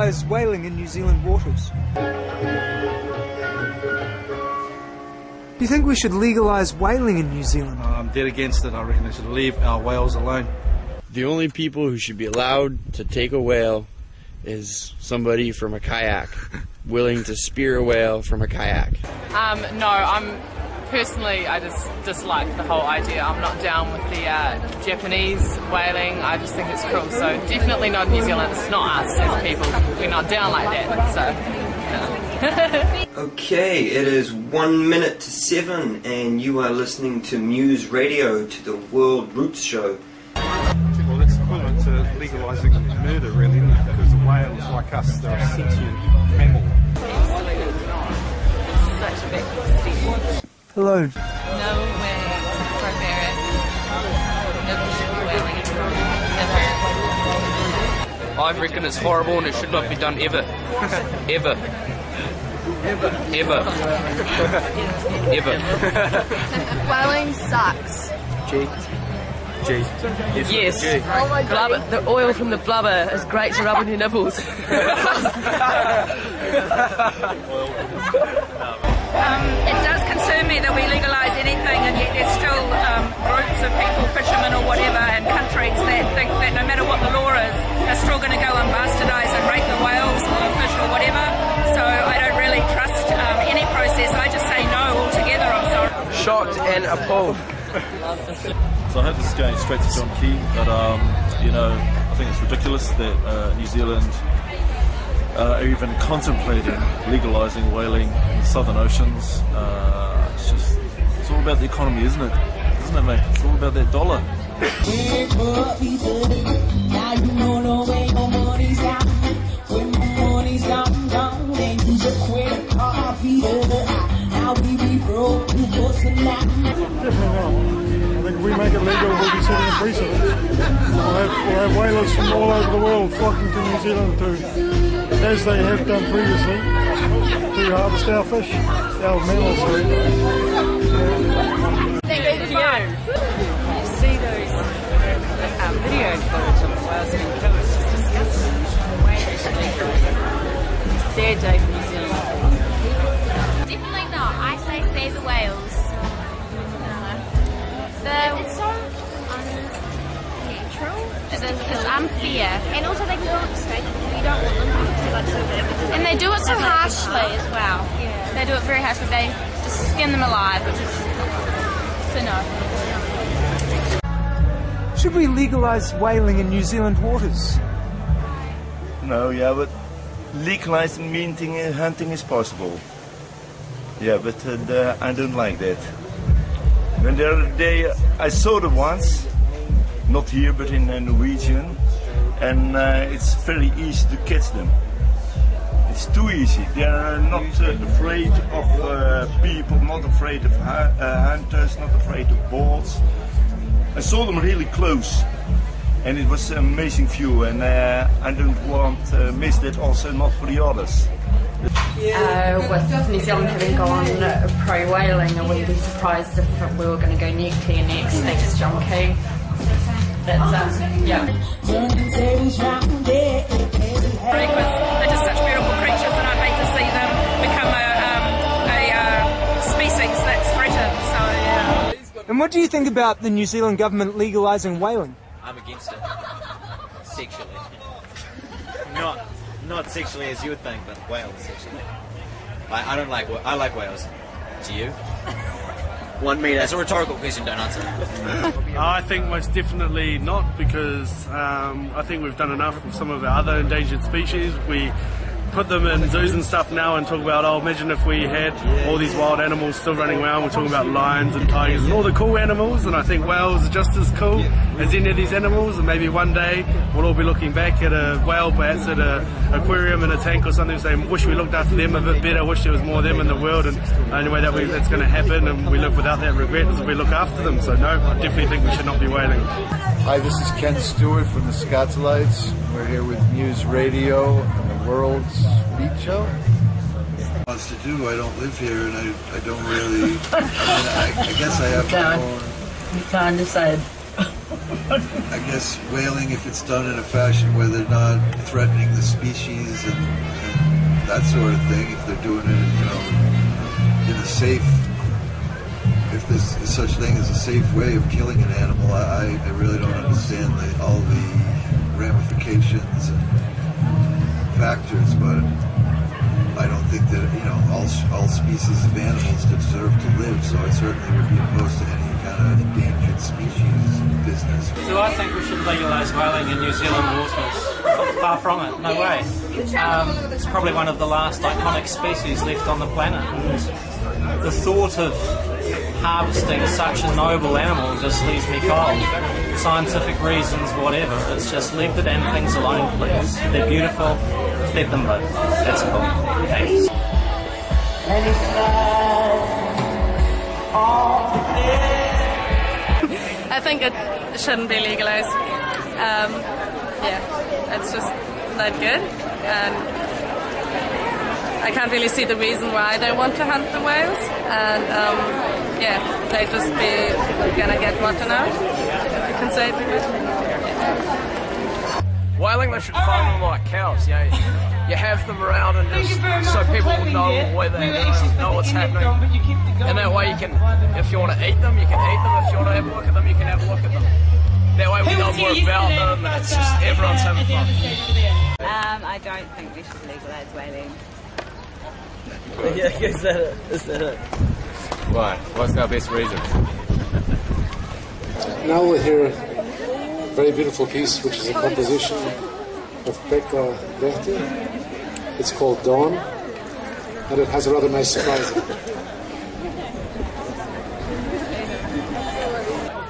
legalise whaling in New Zealand waters? Do you think we should legalise whaling in New Zealand? I'm dead against it. I reckon they should leave our whales alone. The only people who should be allowed to take a whale is somebody from a kayak, willing to spear a whale from a kayak. No, I just dislike the whole idea. I'm not down with the Japanese whaling. I just think it's cruel. So definitely not New Zealand. It's not us as people. We're not down like that. So. Okay, it is 1 minute to 7, and you are listening to Muse Radio, to the World Roots Show. Well, that's equivalent to legalising murder, really, isn't it? Because the whales, like us, they're a sentient mammal. Absolutely not. It's such a big step. Hello. No way. Barbaric. Nobody should be whaling at all. Ever. I reckon it's horrible and it should not be done ever. Ever. Ever. Ever. Ever. Whaling sucks. Yes. Oh my God. Blubber, the oil from the blubber is great to rub on your nipples. It does concern me that we legalise anything, and yet there's still groups of people, fishermen or whatever, and countries that think that no matter what the law is, they're still going to go and bastardise and rape the whales or the fish or whatever. So I don't really trust any process. I just say no altogether. I'm sorry. Shocked and appalled. So I hope this is going straight to John Key, but you know, I think it's ridiculous that New Zealand are even contemplating legalising whaling in the southern oceans. It's all about the economy, isn't it? Isn't it, mate? It's all about that dollar. I think if we make it legal, we'll be setting a precedent. We'll have whalers from all over the world flocking to New Zealand as they have done previously, to harvest our fish, our mammals. Thank you. You see those video footage of the whales being killed? It's just disgusting. The way they should legalize it. It's their day for New Zealand. Definitely not. I say save the whales. It's so unnatural. It's unfair. And also they can go extinct. You don't want them to be like so big. And they do it so harshly as well. Yeah. They do it very harshly. They just skin them alive, which is so no. Should we legalise whaling in New Zealand waters? No, yeah, but legalising hunting is possible. Yeah, but I don't like that. And the other day I saw them once, not here but in Norwegian, and it's very easy to catch them. It's too easy. They are not afraid of people, not afraid of hunters, not afraid of boats. I saw them really close, and it was an amazing view, and I don't want to miss that also, not for the others. With New Zealand having gone pro-whaling, I wouldn't be surprised if we were going to go nuclear next, thanks to John Key. That's, yeah. They're just such beautiful creatures, and I'd hate to see them become a species that's threatened, so yeah. And what do you think about the New Zealand government legalising whaling? I'm against it. Sexually. Not sexually as you would think, but whales sexually. I don't like. I like whales. Do you? 1 meter. That's a rhetorical question. Don't answer. I think most definitely not, because I think we've done enough with some of our other endangered species. We put them in zoos and stuff now and talk about, oh, imagine if we had all these wild animals still running around. We're talking about lions and tigers and all the cool animals, and I think whales are just as cool as any of these animals, and maybe one day we'll all be looking back at a whale, perhaps at an aquarium in a tank or something, saying, wish we looked after them a bit better, wish there was more of them in the world, and the only way that's going to happen and we live without that regret is if we look after them. So no, I definitely think we should not be whaling. Hi, this is Ken Stewart from the Scotsalites. We're here with Muse Radio and the World's Beat Show. Wants to do. I don't live here, and I don't really. I guess I have to go. You can't decide. I guess whaling, if it's done in a fashion where they're not threatening the species and that sort of thing, if they're doing it, you know, in a safe, if there's such thing as a safe way of killing an animal, I really don't understand all the ramifications and factors, but I don't think that, you know, all species of animals deserve to live, so I certainly would be opposed to any kind of endangered species business. So I think we should legalise whaling in New Zealand waters. Far from it, no way. It's probably one of the last iconic species left on the planet, and the thought of harvesting such a noble animal just leaves me cold. Scientific reasons, whatever, it's just leave the damn things alone, please. They're beautiful, let them live. That's cool. Thanks. I think it shouldn't be legalised. Yeah, it's just not good, and I can't really see the reason why they want to hunt the whales, and yeah, they just be gonna get rotten out. I can say it. Whaling, they should farm them like cows. You have them around and just so people will know where they are, know what's happening. And that way you can, if you want to eat them, you can eat them. If you want to have a look at them, you can have a look at them. That way we know more about them, and it's just everyone's having fun. I don't think we should legalise whaling. Yeah, is that it? Why? What's our best reason? Now we'll hear a very beautiful piece, which is a composition of Pekka Lehti. It's called Dawn, and it has a rather nice surprise in it.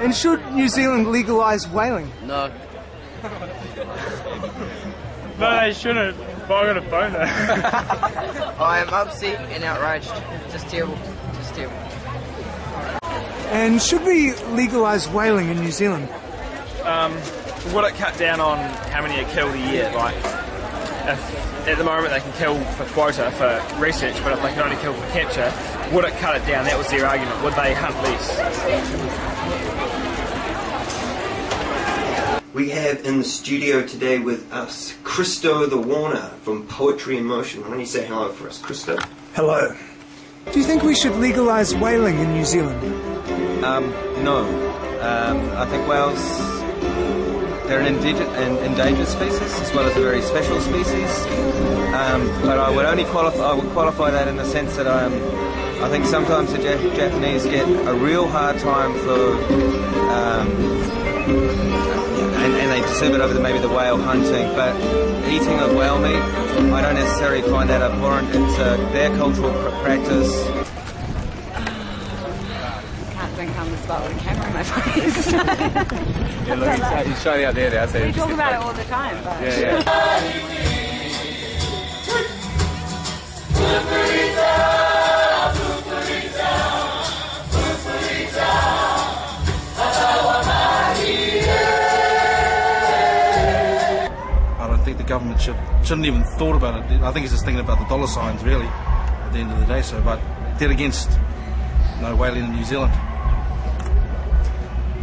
And should New Zealand legalise whaling? No. No, they shouldn't. But I'm going to phone that. I am upset and outraged. Just terrible. Just terrible. And should we legalise whaling in New Zealand? Would it cut down on how many are killed a year? Like, if at the moment they can kill for quota for research, but if they can only kill for capture, would it cut it down? That was their argument. Would they hunt less? We have in the studio today with us Christo the Warner from Poetry in Motion. Why don't you say hello for us, Christo? Hello. Do you think we should legalise whaling in New Zealand? No. I think whales, they're an endangered species as well as a very special species. But I would qualify that in the sense that I think sometimes the Japanese get a real hard time for and they deserve it over maybe the whale hunting, but eating of whale meat, I don't necessarily find that abhorrent. It's their cultural practice. I can't think on the spot with a camera in my face. Yeah, look, he's shining out there now. So we talk about it all the time, but... Yeah. The government shouldn't even thought about it. I think it's just thinking about the dollar signs, really, at the end of the day. So, but they're against no whaling in New Zealand.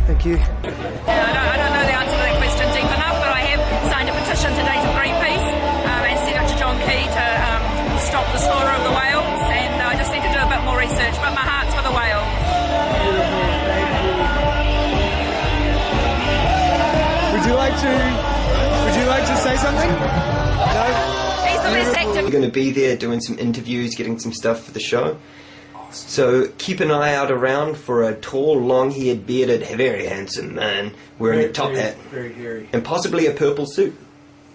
Thank you. Yeah, I don't know the answer to that question deep enough, but I have signed a petition today to Greenpeace and sent it to John Key to stop the slaughter of the whales, and I just need to do a bit more research, but my heart's for the whale. Would you like to say something? No? He's the best actor. We're going to be there doing some interviews, getting some stuff for the show. So keep an eye out around for a tall, long-haired, bearded, very handsome man wearing a top hat. Very hairy. And possibly a purple suit.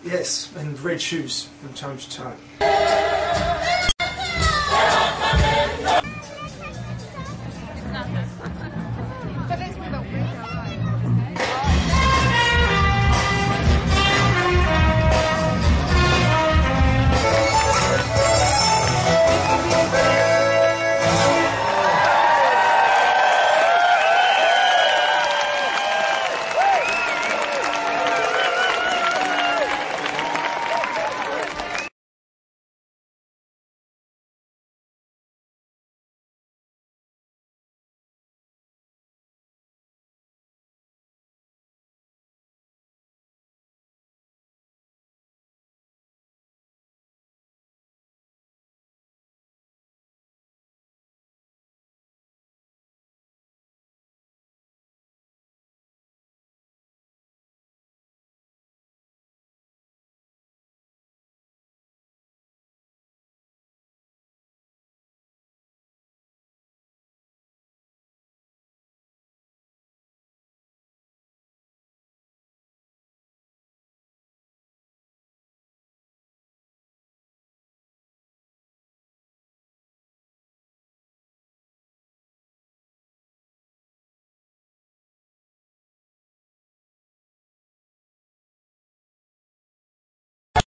Yes, and red shoes from time to time.